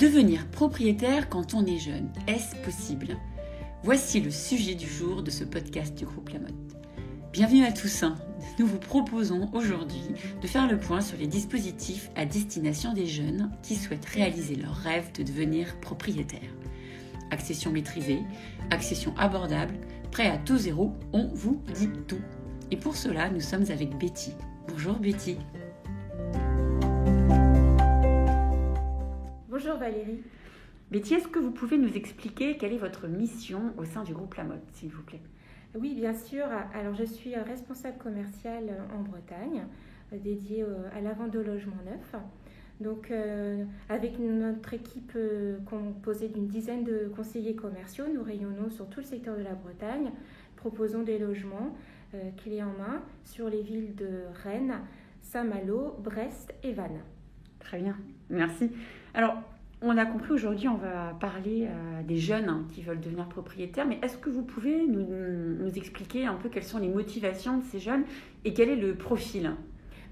Devenir propriétaire quand on est jeune, est-ce possible ? Voici le sujet du jour de ce podcast du groupe Lamotte. Bienvenue à tous. Nous vous proposons aujourd'hui de faire le point sur les dispositifs à destination des jeunes qui souhaitent réaliser leur rêve de devenir propriétaire. Accession maîtrisée, accession abordable, prêt à taux zéro, on vous dit tout. Et pour cela, nous sommes avec Betty. Bonjour Betty. Bonjour Valérie. Betty, est-ce que vous pouvez nous expliquer quelle est votre mission au sein du groupe Lamotte, s'il vous plaît ? Oui, bien sûr. Alors, je suis responsable commercial en Bretagne, dédiée à la vente de logements neufs. Donc, avec notre équipe composée d'une dizaine de conseillers commerciaux, nous rayonnons sur tout le secteur de la Bretagne, proposons des logements clés en main sur les villes de Rennes, Saint-Malo, Brest et Vannes. Très bien, merci. Alors, on a compris aujourd'hui, on va parler des jeunes qui veulent devenir propriétaires, mais est-ce que vous pouvez nous expliquer un peu quelles sont les motivations de ces jeunes et quel est le profil ?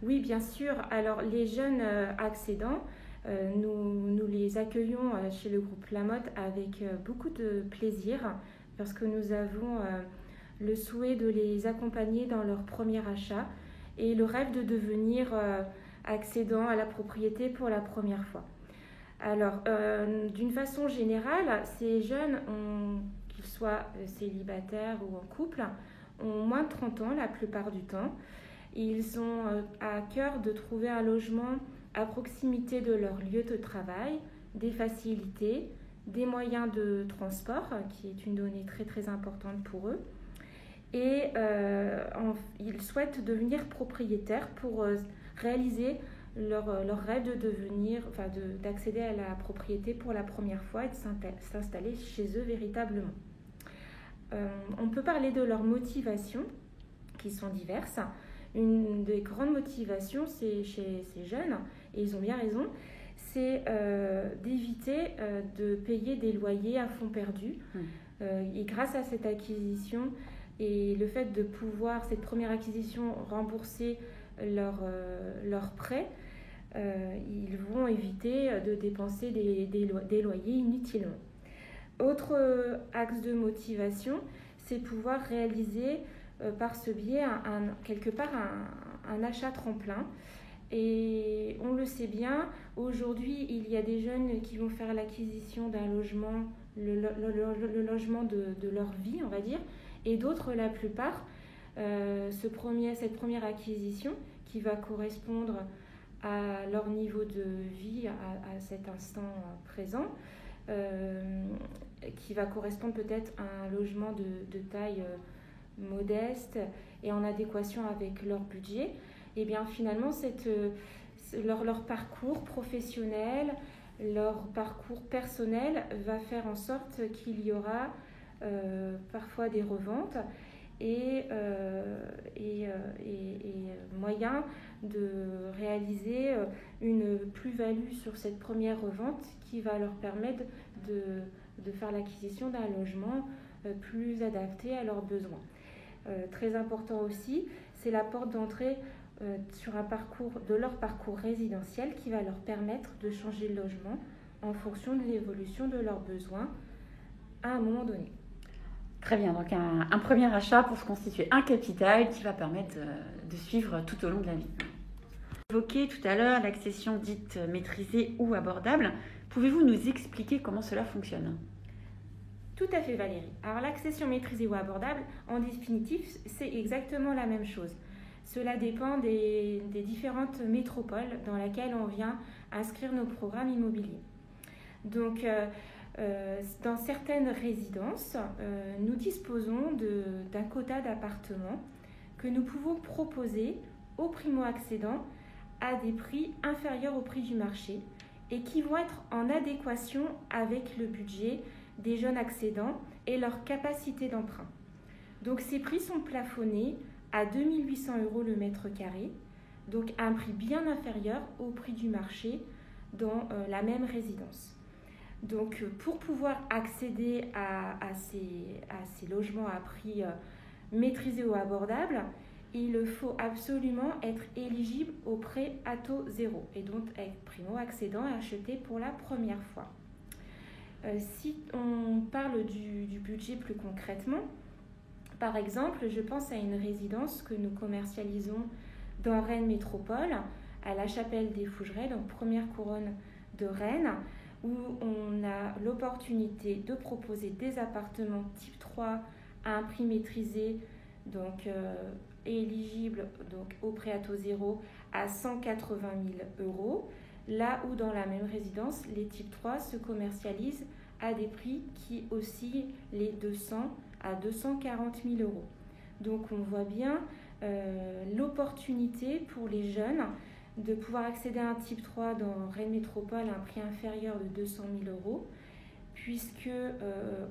Oui, bien sûr. Alors, les jeunes accédants, nous les accueillons chez le groupe Lamotte avec beaucoup de plaisir parce que nous avons le souhait de les accompagner dans leur premier achat et le rêve de devenir accédant à la propriété pour la première fois. Alors, d'une façon générale, ces jeunes, qu'ils soient célibataires ou en couple, ont moins de 30 ans la plupart du temps. Ils ont à cœur de trouver un logement à proximité de leur lieu de travail, des facilités, des moyens de transport, qui est une donnée très très importante pour eux. Et ils souhaitent devenir propriétaires pour réaliser leur rêve de devenir, d'accéder à la propriété pour la première fois et de s'installer chez eux véritablement. On peut parler de leurs motivations qui sont diverses. Une des grandes motivations chez ces jeunes, et ils ont bien raison, c'est d'éviter de payer des loyers à fonds perdus. Et grâce à cette acquisition et le fait de pouvoir, cette première acquisition, rembourser leurs prêts, ils vont éviter de dépenser des loyers inutilement. Autre axe de motivation, c'est pouvoir réaliser par ce biais un achat tremplin. Et on le sait bien, aujourd'hui, il y a des jeunes qui vont faire l'acquisition d'un logement, le logement de leur vie, on va dire, et d'autres, la plupart, cette première acquisition qui va correspondre à leur niveau de vie à cet instant présent, qui va correspondre peut-être à un logement de taille modeste et en adéquation avec leur budget, et bien finalement leur parcours professionnel, leur parcours personnel va faire en sorte qu'il y aura parfois des reventes et moyen de réaliser une plus-value sur cette première revente qui va leur permettre de faire l'acquisition d'un logement plus adapté à leurs besoins. Très important aussi, c'est la porte d'entrée sur leur parcours résidentiel qui va leur permettre de changer de logement en fonction de l'évolution de leurs besoins à un moment donné. Très bien, donc un premier achat pour se constituer un capital qui va permettre de suivre tout au long de la vie. Vous évoquiez tout à l'heure l'accession dite maîtrisée ou abordable. Pouvez-vous nous expliquer comment cela fonctionne ? Tout à fait Valérie. Alors l'accession maîtrisée ou abordable, en définitive, c'est exactement la même chose. Cela dépend des différentes métropoles dans lesquelles on vient inscrire nos programmes immobiliers. Donc, dans certaines résidences, nous disposons d'un quota d'appartements que nous pouvons proposer aux primo-accédants à des prix inférieurs au prix du marché et qui vont être en adéquation avec le budget des jeunes accédants et leur capacité d'emprunt. Donc ces prix sont plafonnés à 2 800 € le mètre carré, donc un prix bien inférieur au prix du marché dans la même résidence. Donc pour pouvoir accéder à ces logements à prix maîtrisé ou abordable, il faut absolument être éligible au prêt à taux zéro et donc être primo-accédant et acheter pour la première fois. Si on parle du budget plus concrètement, par exemple, je pense à une résidence que nous commercialisons dans Rennes Métropole, à la Chapelle des Fougerets, donc première couronne de Rennes, où on a l'opportunité de proposer des appartements type 3 à un prix maîtrisé, donc éligible donc, au prêt à taux zéro à 180 000 €, là où dans la même résidence, les types 3 se commercialisent à des prix qui oscillent les 200 à 240 000 €. Donc on voit bien l'opportunité pour les jeunes de pouvoir accéder à un type 3 dans Rennes Métropole à un prix inférieur de 200 000 €, puisque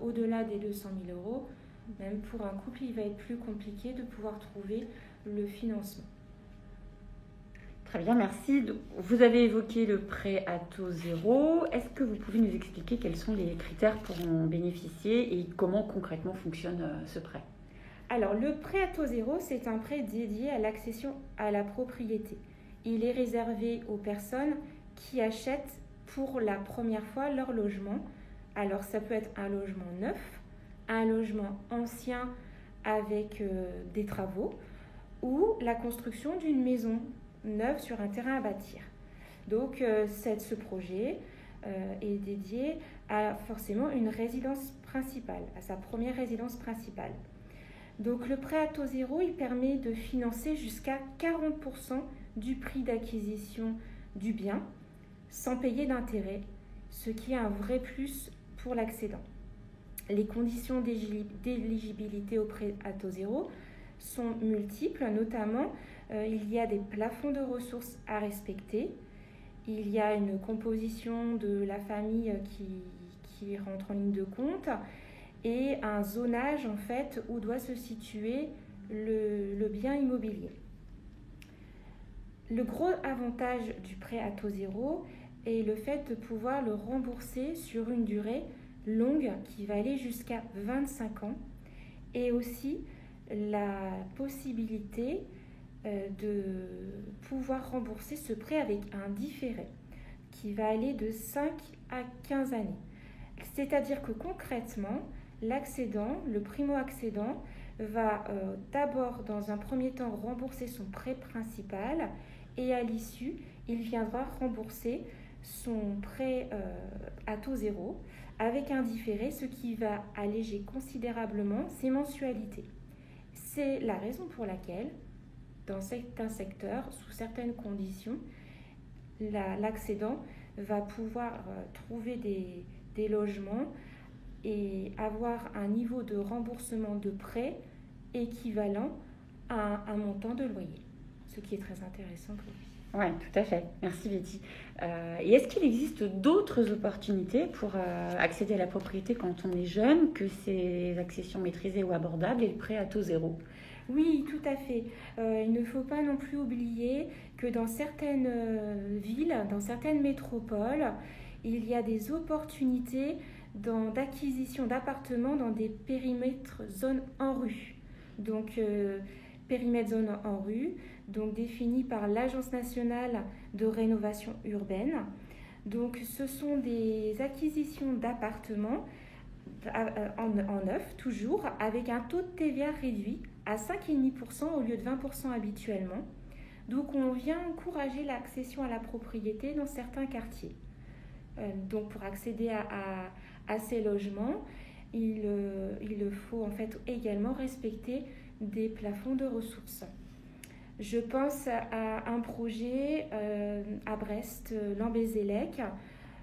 au-delà des 200 000 €, même pour un couple, il va être plus compliqué de pouvoir trouver le financement. Très bien, merci. Vous avez évoqué le prêt à taux zéro. Est-ce que vous pouvez nous expliquer quels sont les critères pour en bénéficier et comment concrètement fonctionne ce prêt? Alors, le prêt à taux zéro, c'est un prêt dédié à l'accession à la propriété. Il est réservé aux personnes qui achètent pour la première fois leur logement. Alors, ça peut être un logement neuf, un logement ancien avec des travaux ou la construction d'une maison neuve sur un terrain à bâtir. Donc, ce projet est dédié à forcément une résidence principale, à sa première résidence principale. Donc, le prêt à taux zéro, il permet de financer jusqu'à 40% du prix d'acquisition du bien sans payer d'intérêt, ce qui est un vrai plus pour l'accédant. Les conditions d'éligibilité au prêt à taux zéro sont multiples, notamment il y a des plafonds de ressources à respecter, il y a une composition de la famille qui rentre en ligne de compte et un zonage en fait où doit se situer le bien immobilier. Le gros avantage du prêt à taux zéro est le fait de pouvoir le rembourser sur une durée longue qui va aller jusqu'à 25 ans et aussi la possibilité de pouvoir rembourser ce prêt avec un différé qui va aller de 5 à 15 années. C'est-à-dire que concrètement, l'accédant, le primo-accédant, va d'abord, dans un premier temps, rembourser son prêt principal et à l'issue, il viendra rembourser son prêt à taux zéro avec un différé, ce qui va alléger considérablement ses mensualités. C'est la raison pour laquelle, dans certains secteurs, sous certaines conditions, l'accédant va pouvoir trouver des logements et avoir un niveau de remboursement de prêt équivalent à un montant de loyer, ce qui est très intéressant pour lui. Oui, tout à fait. Merci Betty. Et est-ce qu'il existe d'autres opportunités pour accéder à la propriété quand on est jeune que ces accessions maîtrisées ou abordables et le prêt à taux zéro? Oui, tout à fait. Il ne faut pas non plus oublier que dans certaines villes, dans certaines métropoles, il y a des opportunités d'acquisition d'appartements dans des périmètres zones en rue. Donc, périmètre zone en rue, donc défini par l'Agence nationale de rénovation urbaine. Donc, ce sont des acquisitions d'appartements en neuf, toujours, avec un taux de TVA réduit à 5,5% au lieu de 20% habituellement. Donc, on vient encourager l'accession à la propriété dans certains quartiers. Donc, pour accéder à ces logements, il faut en fait également respecter des plafonds de ressources. Je pense à un projet à Brest, Lambézélec,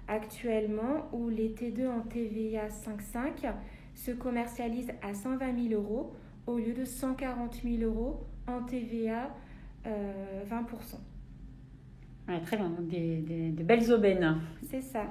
actuellement, où les T2 en TVA 5,5 se commercialisent à 120 000 € au lieu de 140 000 € en TVA 20%. Ouais, très bien, donc de belles aubaines. C'est ça.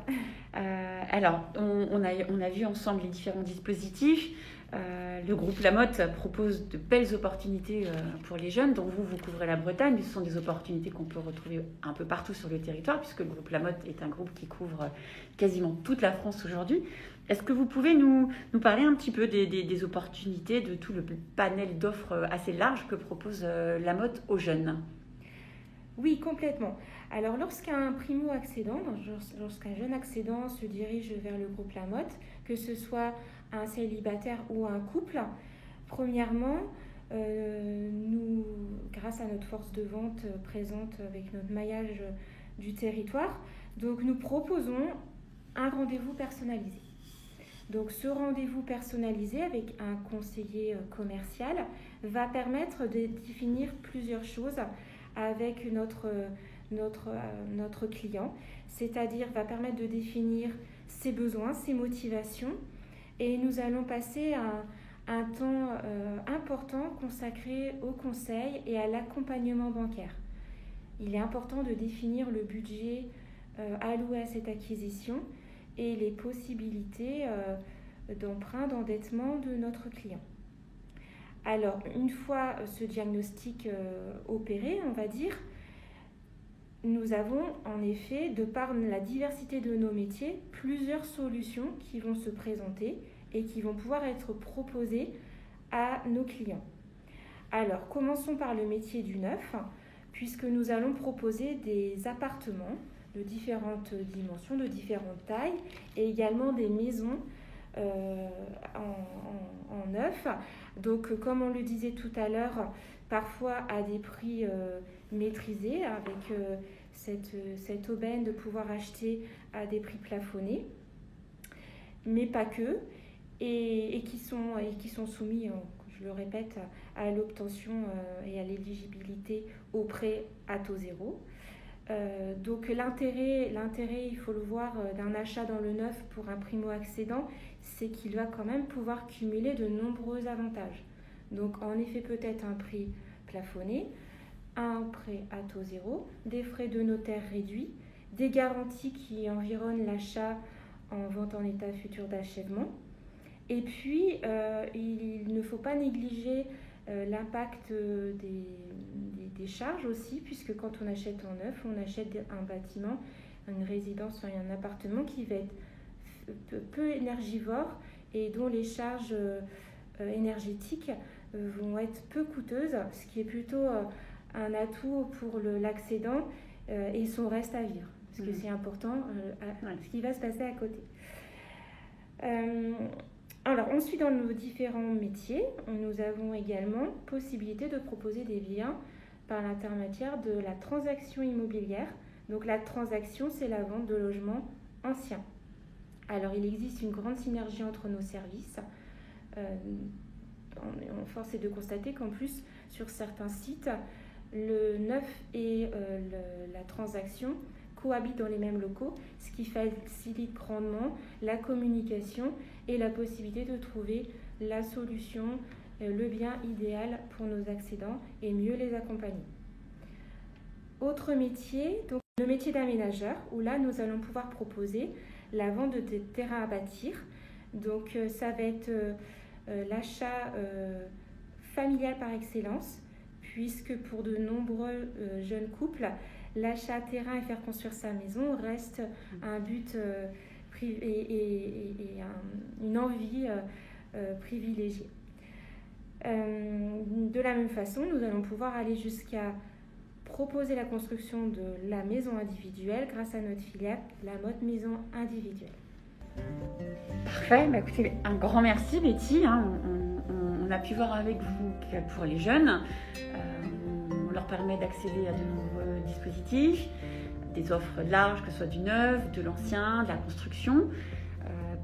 Alors, on a vu ensemble les différents dispositifs. Le groupe Lamotte propose de belles opportunités pour les jeunes, dont vous couvrez la Bretagne. Ce sont des opportunités qu'on peut retrouver un peu partout sur le territoire, puisque le groupe Lamotte est un groupe qui couvre quasiment toute la France aujourd'hui. Est-ce que vous pouvez nous parler un petit peu des opportunités, de tout le panel d'offres assez large que propose Lamotte aux jeunes ? Oui, complètement. Alors, lorsqu'un primo-accédant, lorsqu'un jeune accédant se dirige vers le groupe Lamotte, que ce soit un célibataire ou un couple, premièrement, nous, grâce à notre force de vente présente avec notre maillage du territoire, donc nous proposons un rendez-vous personnalisé. Donc, ce rendez-vous personnalisé avec un conseiller commercial va permettre de définir plusieurs choses avec notre client, c'est-à-dire va permettre de définir ses besoins, ses motivations, et nous allons passer un temps important consacré au conseil et à l'accompagnement bancaire. Il est important de définir le budget alloué à cette acquisition et les possibilités d'emprunt, d'endettement de notre client. Alors, une fois ce diagnostic opéré, on va dire, nous avons en effet, de par la diversité de nos métiers, plusieurs solutions qui vont se présenter et qui vont pouvoir être proposées à nos clients. Alors, commençons par le métier du neuf, puisque nous allons proposer des appartements de différentes dimensions, de différentes tailles, et également des maisons en neuf. Donc, comme on le disait tout à l'heure, parfois à des prix maîtrisés, avec cette aubaine de pouvoir acheter à des prix plafonnés, mais pas que, et qui sont soumis, je le répète, à l'obtention et à l'éligibilité au prêt à taux zéro. Donc l'intérêt, il faut le voir, d'un achat dans le neuf pour un primo-accédant, c'est qu'il va quand même pouvoir cumuler de nombreux avantages. Donc en effet, peut-être un prix plafonné, un prêt à taux zéro, des frais de notaire réduits, des garanties qui environnent l'achat en vente en état futur d'achèvement. Et puis, il ne faut pas négliger l'impact des charges aussi, puisque quand on achète en neuf, on achète un bâtiment, une résidence, un appartement qui va être peu énergivore et dont les charges énergétiques vont être peu coûteuses, ce qui est plutôt un atout pour l'accédant et son reste à vivre, parce que c'est important ce qui va se passer à côté. Alors, ensuite, dans nos différents métiers, nous avons également possibilité de proposer des biens par l'intermédiaire de la transaction immobilière. Donc, la transaction, c'est la vente de logements anciens. Alors, il existe une grande synergie entre nos services. Force est de constater qu'en plus, sur certains sites, le neuf et la transaction cohabitent dans les mêmes locaux, ce qui facilite grandement la communication et la possibilité de trouver la solution, le bien idéal pour nos accédants et mieux les accompagner. Autre métier, donc le métier d'aménageur, où là nous allons pouvoir proposer la vente de terrains à bâtir. Donc ça va être l'achat familial par excellence, puisque pour de nombreux jeunes couples, l'achat terrain et faire construire sa maison reste un but et une envie privilégiée. De la même façon, nous allons pouvoir aller jusqu'à proposer la construction de la maison individuelle grâce à notre filiale Lamotte Maison Individuelle. Parfait, écoutez, un grand merci Betty. On a pu voir avec vous que pour les jeunes, on leur permet d'accéder à de nombreux dispositifs, des offres larges, que ce soit du neuf, de l'ancien, de la construction,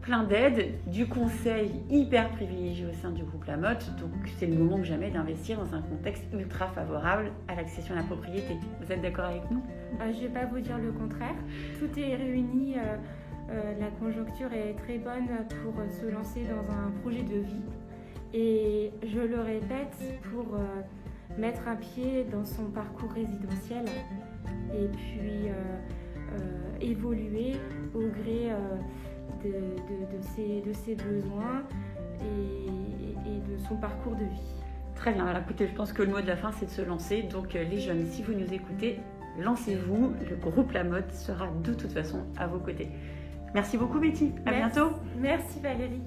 plein d'aides, du conseil hyper privilégié au sein du groupe Lamotte. Donc c'est le moment que jamais d'investir dans un contexte ultra favorable à l'accession à la propriété. Vous êtes d'accord avec nous ? Je ne vais pas vous dire le contraire. Tout est réuni. La conjoncture est très bonne pour se lancer dans un projet de vie. Et je le répète, pour mettre un pied dans son parcours résidentiel et puis évoluer au gré de ses besoins et de son parcours de vie. Très bien, alors écoutez, je pense que le mot de la fin c'est de se lancer. Donc les jeunes, si vous nous écoutez, lancez-vous, le groupe Lamotte sera de toute façon à vos côtés. Merci beaucoup Betty, à bientôt. Merci Valérie.